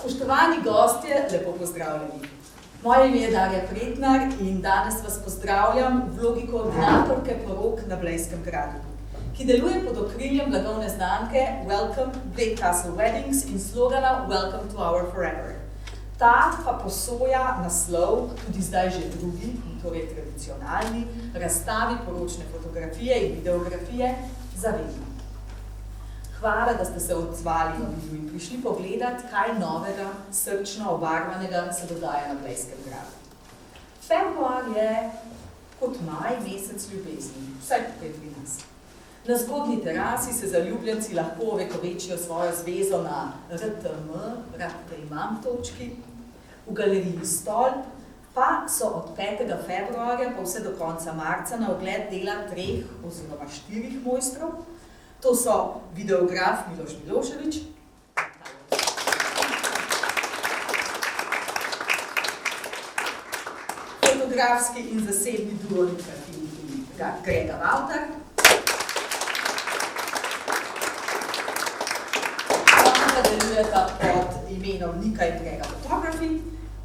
Spoštovani gostje, lepo pozdravljeni. Moje ime je Darja Pretnar in danes vas pozdravljam v vlogi koordinatorke porok na Blejskem gradu, ki deluje pod okriljem blagovne znamke Welcome Blake Castle Weddings in slogana Welcome to our forever. Ta pa posoja naslov, tudi zdaj že drugi, torej tradicionalni, razstavi poročne fotografije in videografije za vedno. Hvala, da ste se odzvali na video in prišli pogledat, kaj novega, srčno obarvanega se dogaja na Blejskem gradu. Februar je kot maj mesec ljubezni, vsaj tukaj pri nas. Na zgodnji terasi se zaljubljenci lahko ovekovečijo svojo zvezo na RTM, rad te imam točki, v galeriji Stolp, pa so od 5. februarja pa vse do konca marca na ogled dela 3 oziroma 4 mojstrov. To so videograf Miloš Milošević, fotografski in zasebni duo Grega Vautar, delujeta pod imenom Nika in Grega Photography,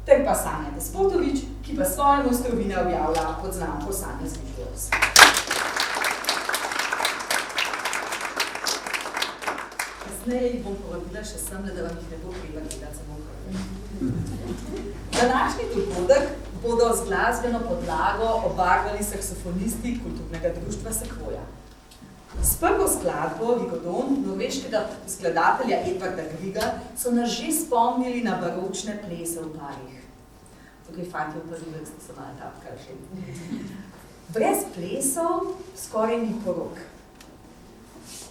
ter pa Sanja Despotović, ki pa svoje mojstrovine objavlja pod znamko Sanja's Videos. Kasneje jih bom povabila še semle, da vam jih ne bo treba gledati samo prvi. Današnji dogodek bodo z glasbeno podlago obarvali saksofonisti Kulturnega društva Sequoia. S prvo skladbo Rigodon norveškega skladatelja Edvarda Griega so nas že spomnili na baročne plese v parih. Tukaj fantje v prvi vrsti so malo tapkali že. Brez plesov skoraj ni porok.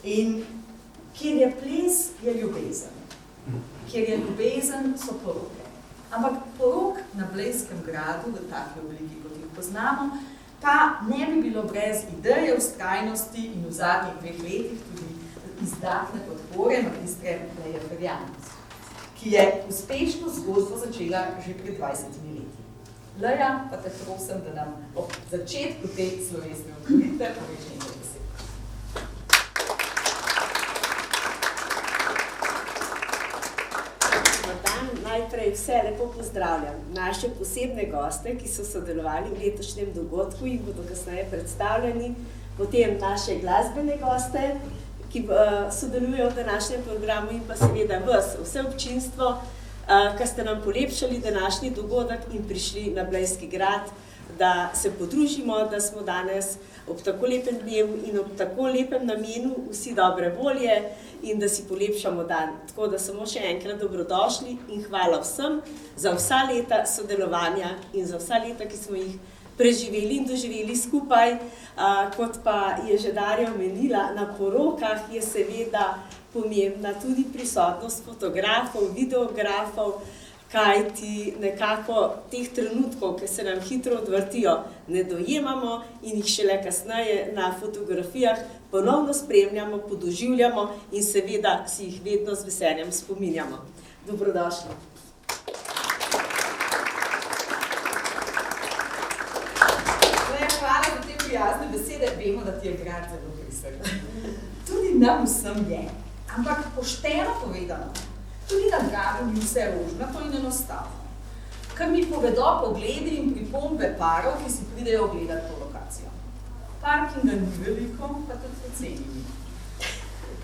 In kjer je ples, je ljubezen. Kjer je ljubezen, so poroke. Ampak porok na Blejskem gradu v taki obliki, kot jih poznamo, pa ne bi bilo brez ideje, vztrajnosti in v zadnjih 2 letih tudi izdatne podpore magistre Leje Ferjanec, ki je uspešno zgodbo začela že pred 20 leti. Leja, pa te prosim, da nam ob začetku te slovesne otvoritve poveš nekaj besed. Najprej vse lepo pozdravljam naše posebne goste, ki so sodelovali v letošnjem dogodku in bodo kasneje predstavljeni, potem naše glasbene goste, ki sodelujejo v današnjem programu in pa seveda vas, vse občinstvo, ki ste nam polepšali današnji dogodek in prišli na Blejski grad, da se podružimo, da smo danes ob tako lepem dnevu in ob tako lepem namenu vsi dobre volje in da si polepšamo dan. Tako da samo še enkrat dobrodošli in hvala vsem za vsa leta sodelovanja in za vsa leta, ki smo jih preživeli in doživeli skupaj. Kot pa je že Darja omenila, na porokah je seveda pomembna tudi prisotnost fotografov, videografov, kajti nekako teh trenutkov, ki se nam hitro odvrtijo, ne dojemamo in jih šele kasneje na fotografijah ponovno spremljamo, podoživljamo in seveda si jih vedno z veseljem spominjamo. Dobrodošli. Hvala za te prijazne besede. Vemo, da ti je grad zelo pri srcu. Tudi nam vsem je. Ampak pošteno povedano, tudi na gradu ni vse rožnato in enostavno. Kar mi povedo pogledi in pripombe parov, ki si pridejo ogledati to lokacijo. Parkinga ni veliko, pa tudi poceni ni.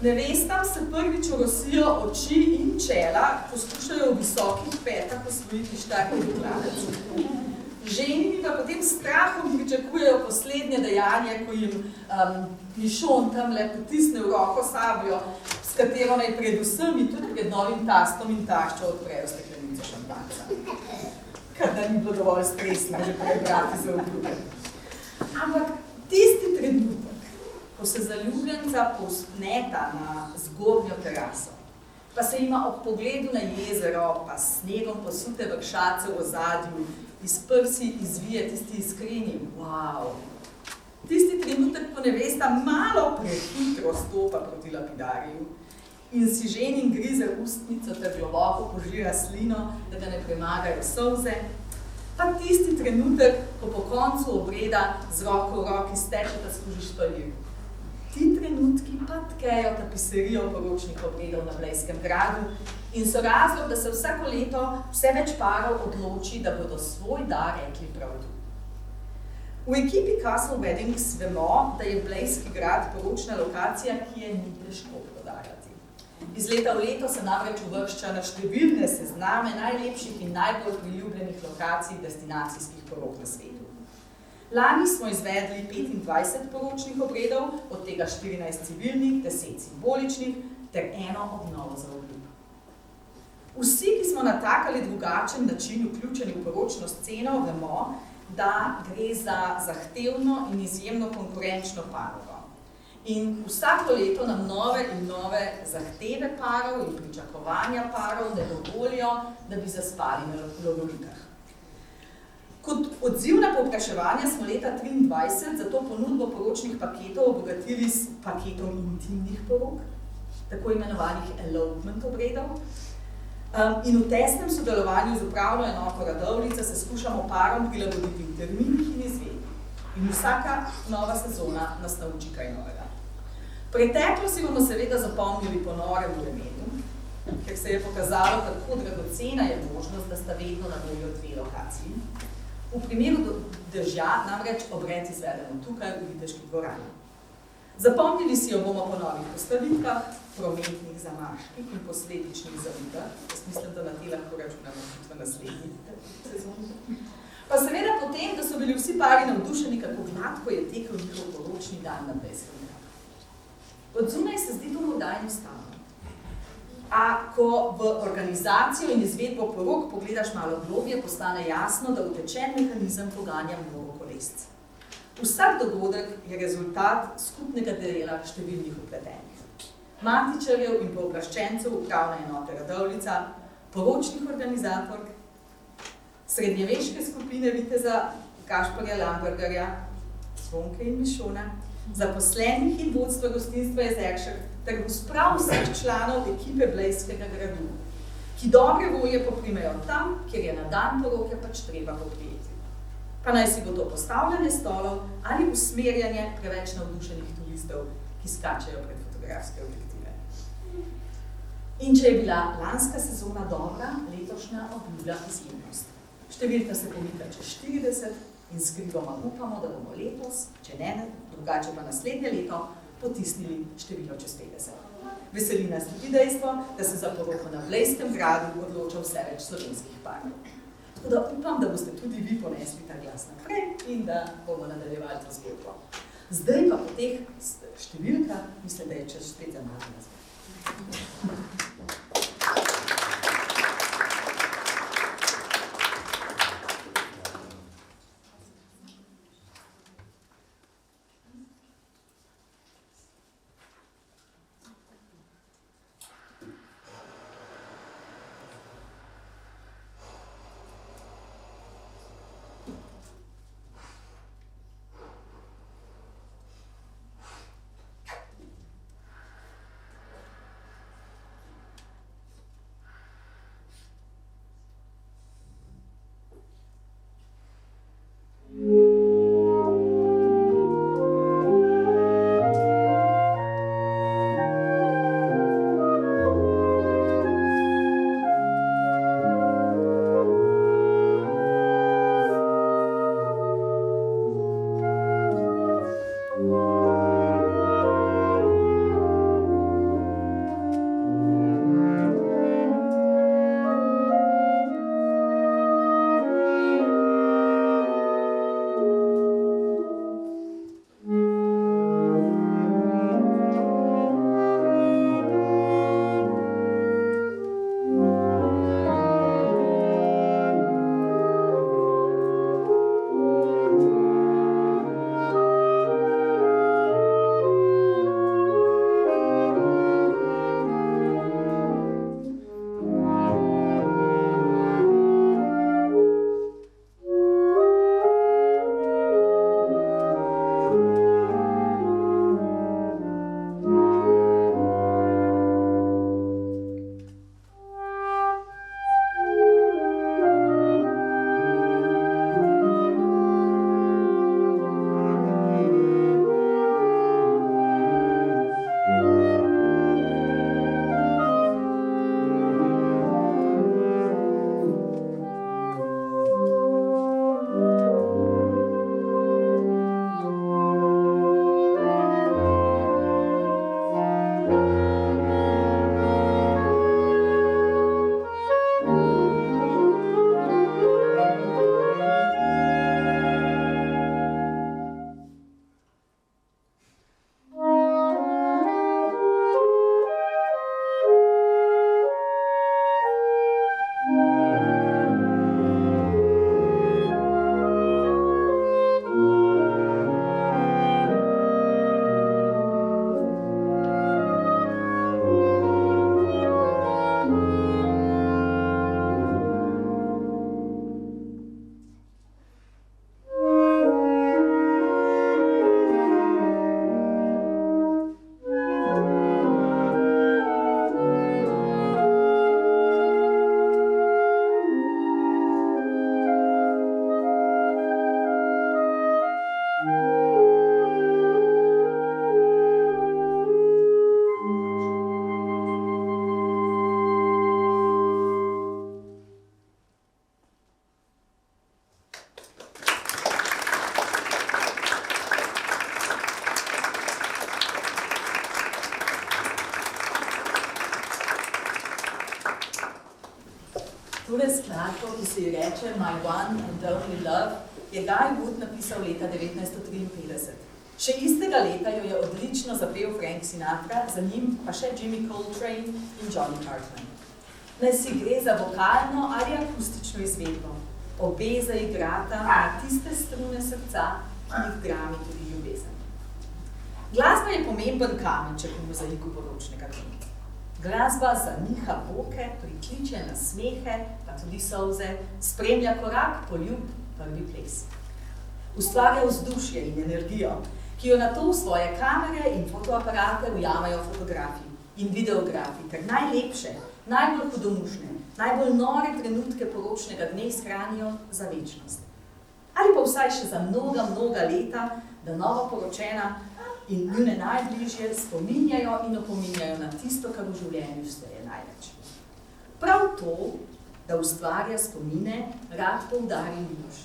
Nevestam se prvič orosijo oči in čela, poskušajo v visokih petah osvojiti štartni dokladec. Ženi pa potem strahom pričakujejo poslednje dejanje, ko jim Mišon tamle potisne v roko sabljo, s katero naj predvsem in tudi pred novim tastom in taščo odprejo steklenico šampanca. Kar da ni bilo dovolj stresno že prebrati za obljube. Ampak tisti trenutek, ko se zaljubljenca povzpneta na zgornjo teraso, pa se ima ob pogledu na jezero, pa s snegom posute vršace v ozadju, iz prsi izvije tisti iskreni wow. Tisti trenutek, ko nevesta malo prehitro stopa proti lapidariju in si ženin grize ustnico ter globoko požira slino, da ga ne premagajo solze, pa tisti trenutek, ko po koncu obreda z roko v roki stečeta skozi špalir. Ti trenutki pa tkejo tapiserijo poročnih obredov na Blejskem gradu in so razlog, da se vsako leto vse več parov odloči, da bodo svoj dar rekli prav tu. V ekipi Castle Weddings vemo, da je Blejski grad poročna lokacija, ki je ni težko prodajati. Iz leta v leto se namreč uvršča na številne sezname najlepših in najbolj priljubljenih lokacij destinacijskih porok na svetu. Lani smo izvedli 25 poročnih obredov, od tega 14 civilnih, 10 simboličnih ter eno obnovo za obljub. Vsi, ki smo na tak ali drugačen način vključeni v poročno sceno, vemo, da gre za zahtevno in izjemno konkurenčno panogo. In vsako leto nam nove in nove zahteve parov in pričakovanja parov ne dovolijo, da bi zaspali na lovorikah. Kot odziv na povpraševanje smo leta 2023 za to ponudbo poročnih paketov obogatili s paketom intimnih porok, tako imenovanih elopement obredov. In v tesnem sodelovanju z upravno enoto Radovljica se skušamo parom prilagoditi v terminih in izvedbi. In vsaka nova sezona nas nauči kaj novega. Preteklosti bomo seveda zapomnili po norem vremenu, ker se je pokazalo, kako dragocena je možnost, da sta vedno na voljo dve lokaciji. V primeru dežja namreč obred izvedemo tukaj v Viteški dvorani. Zapomnili si jo bomo po novih postavitvah, prometnih zamaških in posledičnih zavidah. Jaz mislim, da na te lahko računamo tudi v naslednji sezoni. Pa seveda potem, da so bili vsi pari navdušeni, kako gladko je tekel njihov poročni dan na Blejskem gradu. Od zunaj se zdi to morda enostavno. A ko v organizacijo in izvedbo porok pogledaš malo globje, postane jasno, da utečen mehanizem poganja mnogo kolesc. Vsak dogodek je rezultat skupnega dela številnih vpletenih. Matičarjev in pooblaščencev upravne enote Radovljica, poročnih organizatork, srednjeveške skupine viteza Gašparja Lambergarja, Zvonke in Mišona, zaposlenih in vodstva gostinstva Jezeršek ter sprav vseh članov ekipe Blejskega gradu, ki dobre volje poprimejo tam, kjer je na dan poroke pač treba poprijeti. Pa naj si bo to postavljanje stolov ali usmerjanje preveč navdušenih turistov, ki skačejo pred fotografske objektive. In če je bila lanska sezona dobra, letošnja obljublja izjemnost. Številka se pomika čez 40 in skrivoma upamo, da bomo letos, če ne, drugače pa naslednje leto, potisnili število čez 50. Veseli nas tudi dejstvo, da se za poroko na Blejskem gradu odloča vse več slovenskih parov. Tako da upam, da boste tudi vi ponesli ta glas naprej in da bomo nadaljevali to zgodbo. Zdaj pa po teh številkah, mislim, da je čas spet za malo nazaj. Tole skladbo, ki se ji reče My One and Only Love, je Guy Wood napisal leta 1953. Še istega leta jo je odlično zapel Frank Sinatra, za njim pa še Jimmy Coltrane in Johnny Cartman. Naj si gre za vokalno ali akustično izvedbo. Obe zaigrata na tiste strune srca, ki jih drami tudi ljubezen. Glasba je pomemben kamenček v mozaiku poročnega dne. Glasba zaniha boke, prikliče na smehe, pa tudi solze, spremlja korak, poljub, prvi ples. Ustvarja vzdušje in energijo, ki jo nato v svoje kamere in fotoaparate ujamajo fotografi in videografi, ter najlepše, najbolj hudomušne, najbolj nore trenutke poročnega dne shranijo za večnost. Ali pa vsaj še za mnoga leta, da novo poročena in njune najbližje spominjajo in opominjajo na tisto, kar v življenju šteje največ. Prav to, da ustvarja spomine, rad poudari Miloš.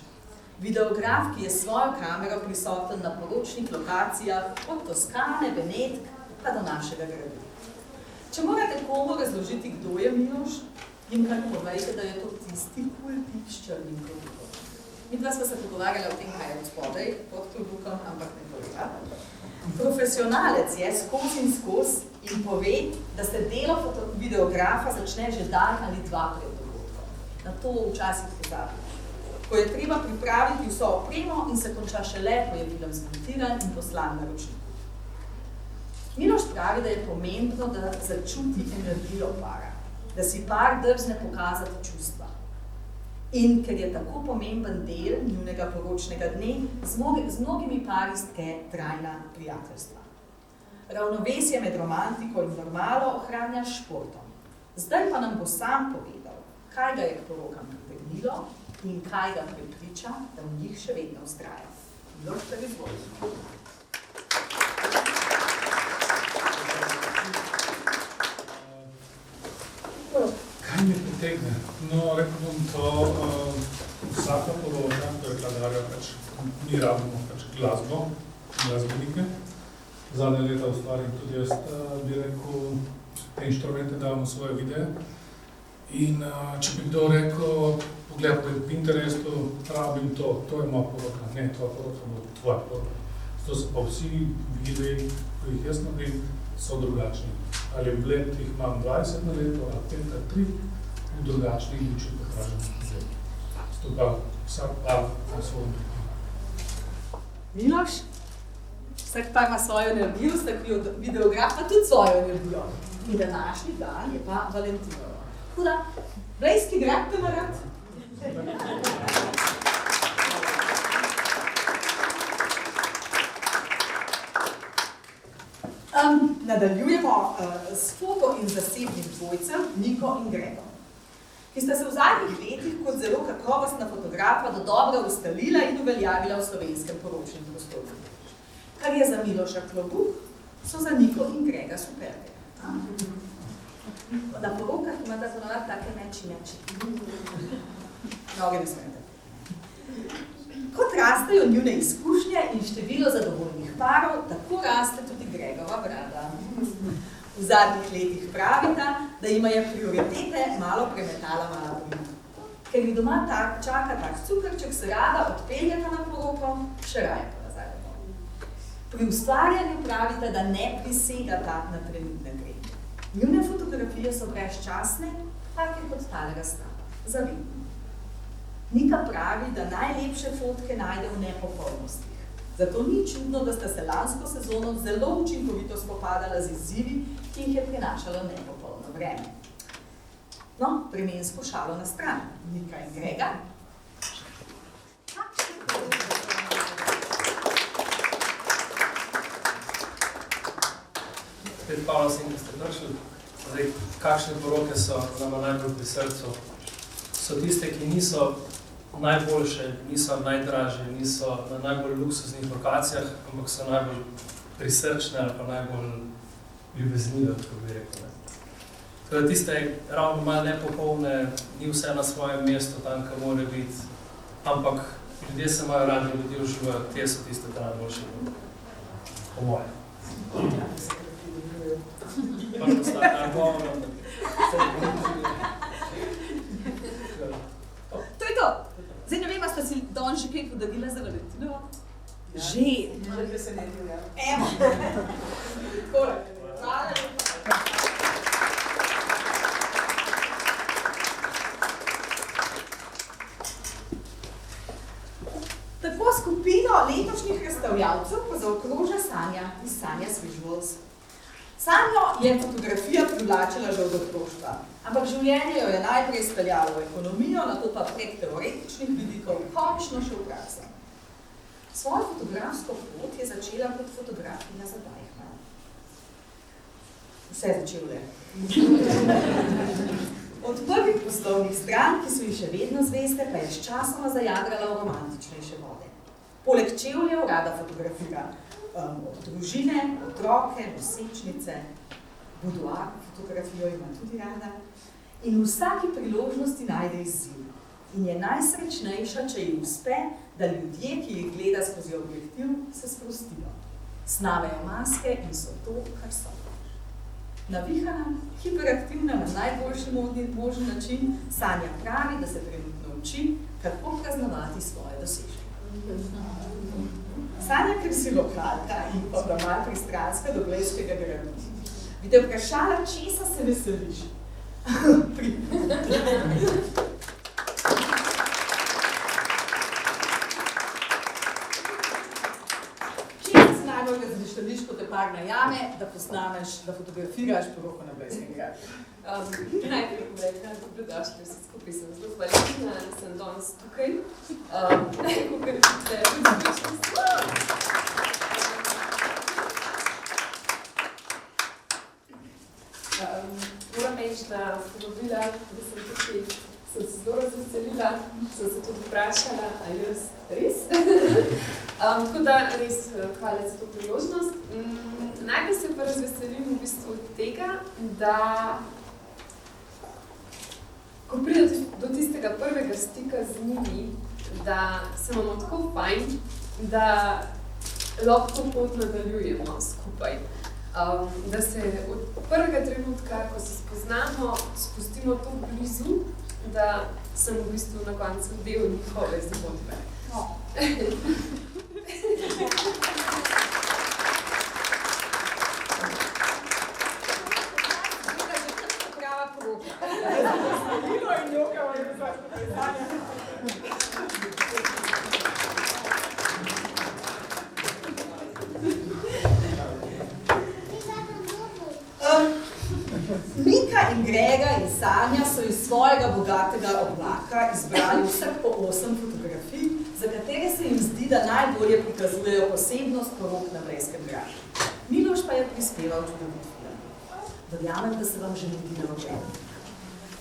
Videograf, ki je s svojo kamero prisoten na poročnih lokacijah, od Toskane, Benetk, pa do našega gradu. Če morate komu razložiti, kdo je Miloš, jim kar povejte, da je to tisti cool tip s črnim klobukom. Midva sva se pogovarjala o tem, kaj je od spodaj, pod klobukom, ampak ne povega. Profesionalec je skozi in skozi in pove, da se delo videografa začne že dan ali dva pred dogodkom. Na to včasih pozabi. Ko je treba pripraviti vso opremo in se konča šele, ko je film zmontiran in poslan naročniku. Miloš pravi, da je pomembno, da začuti energijo para, da si par drzne pokazati čustva. In ker je tako pomemben del njunega poročnega dne, z mnogimi pari stke trajna prijateljstva. Ravnovesje med romantiko in normalo ohranja s športom. Zdaj pa nam bo sam povedal, kaj ga je k porokam pritegnilo in kaj ga prepriča, da v njih še vedno vztraja. Miloš, te izvoli. Kaj mi pritegne? No, rekel bom to, vsaka poroka, to je kladarja, mi rabimo glasbo, glasbenike. Zadnje leta ustvarim tudi jaz, bi rekel, te inštrumente davamo svoje videe. In če bi kdo rekel, pogled po Pinterestu, rabim to je moja poroka, ne, tvoja poroka bo tvoja poroka. Zato so pa vsi videi, ki jih jaz naredim, so drugačni. Ali v let jih imam 20 na leto, ali 5 ali 3, v drugačnih lučih pokažem. Zato pa vsak par na svoj drugi. Miloš, vsak par ima svojo energijo, vsak videograf pa tudi svojo energijo. In današnji dan je pa Valentinovo. Huda, Blejski grad te rad? Nadaljujemo s foto in zasebnim dvojcem Niko in Gregom, ki sta se v zadnjih letih kot zelo kakovostna fotografa dodobra ustalila in uveljavila v slovenskem poročnem prostoru. Kar je za Miloša klobuk, so za Niko in Grega superge. Na porokah imate ponovati take meči. Mnoge ne smete. Kot rastejo njune izkušnje in število zadovoljnih parov, tako raste tudi Gregova brada. V zadnjih letih pravita, da jima je prioritete malo premetala mala prima. Ker mi doma čaka tak cukrček, se rada odpeljata na poroko, še raje pa nazaj domov. Pri ustvarjanju pravita, da ne prisegata na trenutne trende. Njune fotografije so brezčasne, tak je kot talega stava, zavedno. Nika pravi, da najlepše fotke najde v nepopolnostih. Zato ni čudno, da sta se lansko sezono zelo učinkovito spopadala z izzivi, ki jih je prinašalo nepopolno vreme. No, vremensko šalo na stran. Nika in Grega. Spet Pavla sem, ki ste prišli. Zdaj, kakšne poroke so nama najbolj pri srcu? So tiste, ki niso najboljše, niso najdražje, niso na najbolj luksuznih lokacijah, ampak so najbolj prisrčne ali pa najbolj ljubeznive, tako bi rekel. Tako da tiste ravno malo nepopolne, ni vse na svojem mestu tam, kar mora biti, ampak ljudje se imajo radi, ljudje uživajo, te so tiste najboljše. Po moje. Pa postane, govor, kaj podarila za Valentinovo? Že. Že presenetil, ja. Evo. Takole. Hvala lepa. Tako skupino letošnjih razstavljavcev pa zaokroža Sanja iz Sanja's Visuals. Sanjo je fotografija privlačila že od otroštva, ampak življenje jo je najprej speljalo v ekonomijo, nato pa prek teoretičnih vidikov končno še v prakso. Svojo fotografsko pot je začela kot fotografinja za Deichmann. Vse začele. Od prvih poslovnih stran, ki so ji še vedno zveste, pa je sčasoma zajadrala v romantičnejše vode. Poleg čevljev rada fotografira družine, otroke, nosečnice, buduar fotografijo ima tudi rada in v vsaki priložnosti najde izziv. In je najsrečnejša, če ji uspe, da ljudje, ki jih gleda skozi objektiv, se sprostijo. Snavejo maske in so to, kar so. Navihana, hiperaktivna na najboljši možen način, Sanja pravi, da se trenutno uči, kako praznovati svoje dosežke. Sanja krasi lokalka in pa malo pristranska do Blejskega gradu. Bi te vprašala, česa se veseliš? Ko te par najame, da posnameš, da fotografiraš poroko na Blejskem gradu. Najprej bom rekla, dobrodošli vsi skupaj, sem zelo hvaležna, da sem danes tukaj. Kakor vidite, različni moram reči, da sem dobila, da sem tukaj, sem se zelo razveselila, sem se tudi vprašala, ali jaz res. Tako da res hvala za to priložnost. Najprej se pa razveselim v bistvu od tega, da ko pride do tistega prvega stika z njimi, da se imamo tako fajn, da lahko to pot nadaljujemo skupaj. Da se od prvega trenutka, ko se spoznamo, spustimo to blizu, da sem v bistvu na koncu del njihove zgodbe. Mika in Grega in Sanja so iz svojega bogatega oblaka izbrali vseh po 8 fotografij, za katere se jim zdi, da najbolje prikazujejo posebnost porok na Blejskem gradu. Miloš pa je prispeval čudovit film. Verjamem, da se vam že mudi na očem.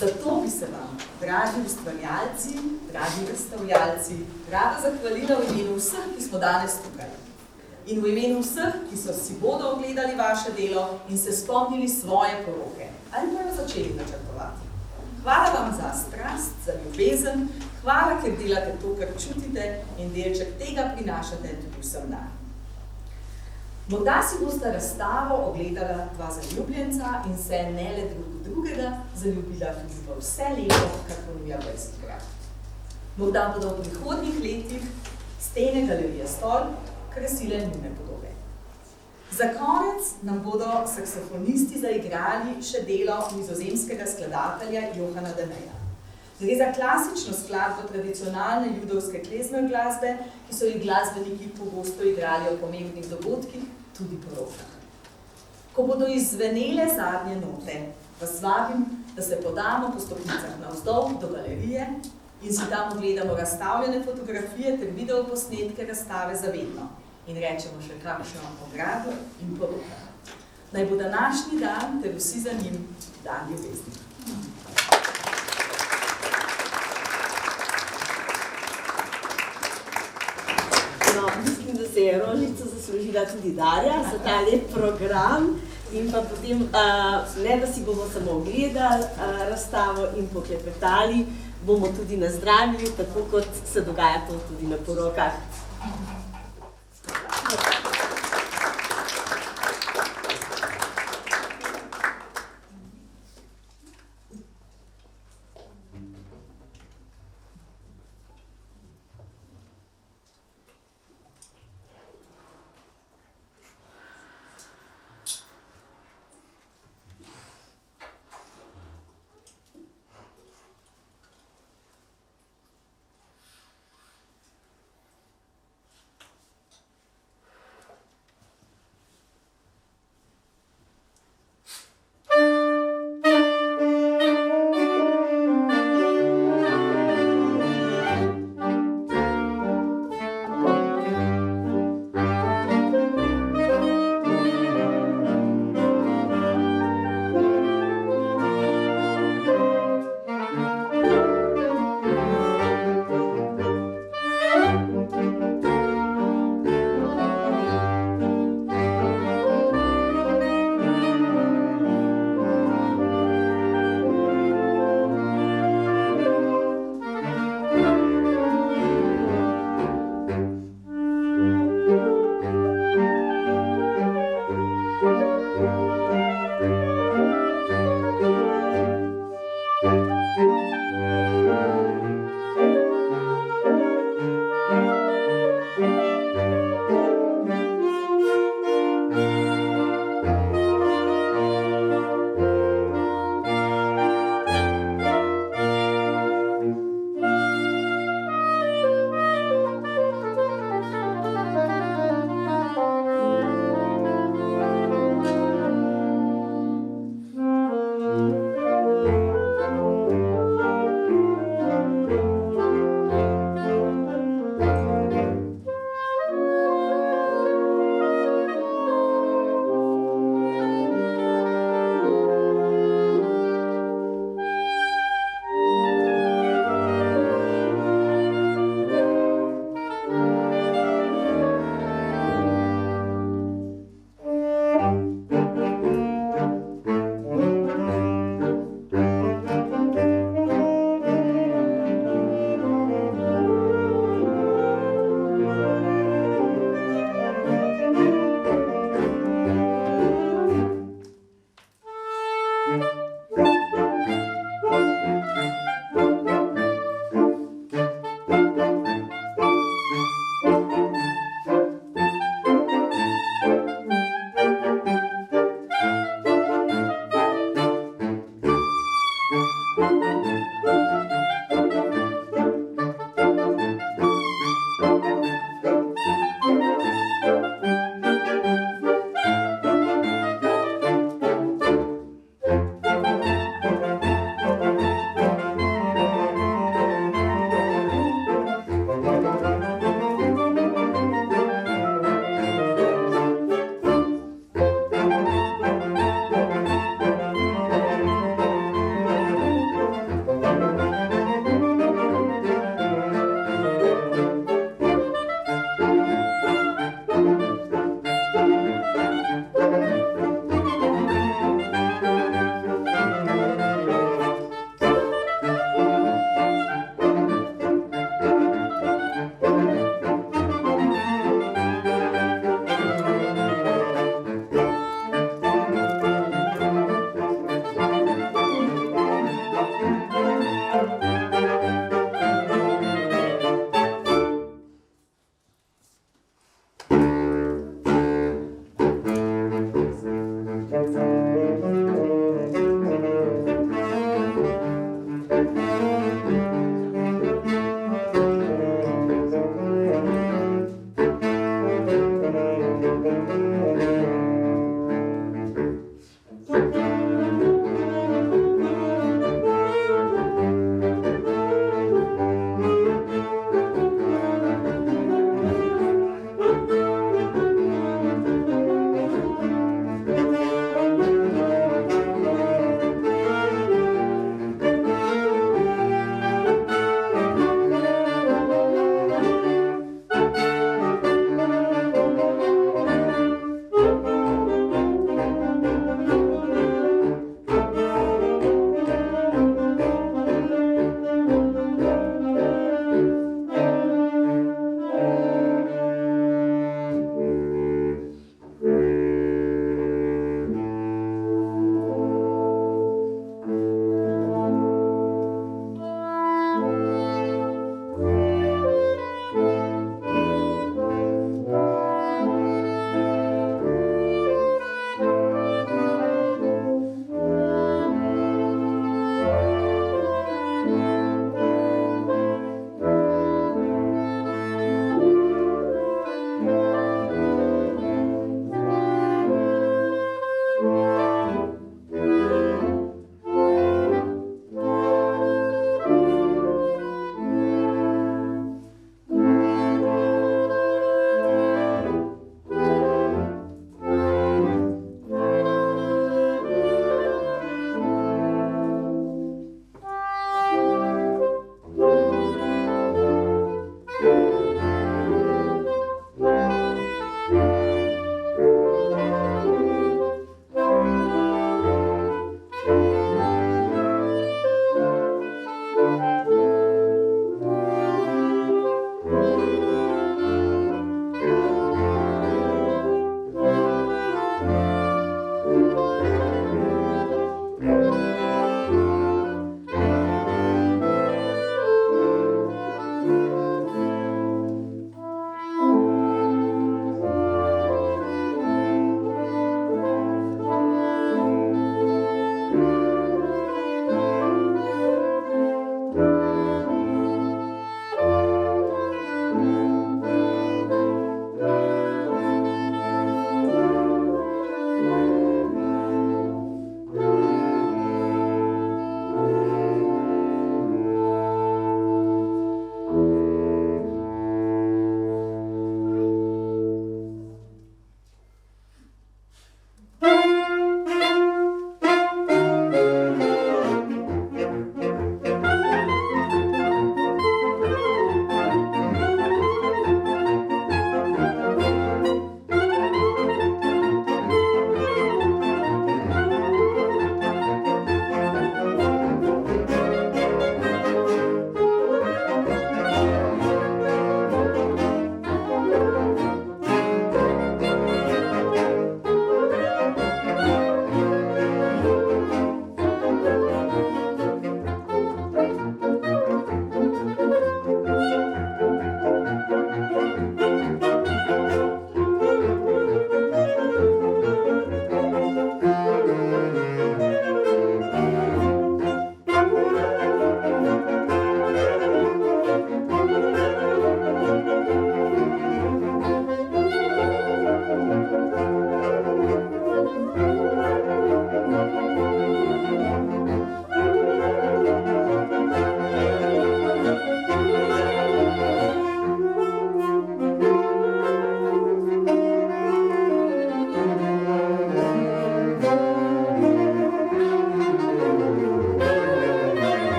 Zato bi se vam, dragi ustvarjalci, dragi razstavljalci, rada zahvalila v imenu vseh, ki smo danes tukaj. In v imenu vseh, ki so si bodo ogledali vaše delo in se spomnili svoje poroke, ali pa jo začeli načrtovati. Hvala vam za strast, za ljubezen, hvala, ker delate to, kar čutite in delček tega prinašate tudi vsem dan. Morda si boste razstavo ogledala dva zaljubljenca in se ne le drugega zaljubila tudi v vse lepo, kar ponuja Blejski grad. Morda bodo v prihodnjih letih stene galerije Stolp krasile njune podobe. Za konec nam bodo saksofonisti zaigrali še delo nizozemskega skladatelja Johana Demeja. Gre za klasično skladbo tradicionalne judovske klezmer glasbe, ki so jih glasbeniki pogosto igrali o pomembnih dogodkih, tudi porokah. Ko bodo izzvenele zadnje note, vas vabim, da se podamo po stopnicah navzdol do galerije in si tam ogledamo razstavljene fotografije ter videoposnetke razstave za vedno. In rečemo še kakšno o gradu in porokah. Naj bo današnji dan ter vsi za njim dan ljubezni. No, mislim, da se je rožico zaslužila tudi Darja za ta lep program in pa potem, ne da si bomo samo ogledali razstavo in poklepetali, bomo tudi nazdravili, tako kot se dogaja to tudi na porokah.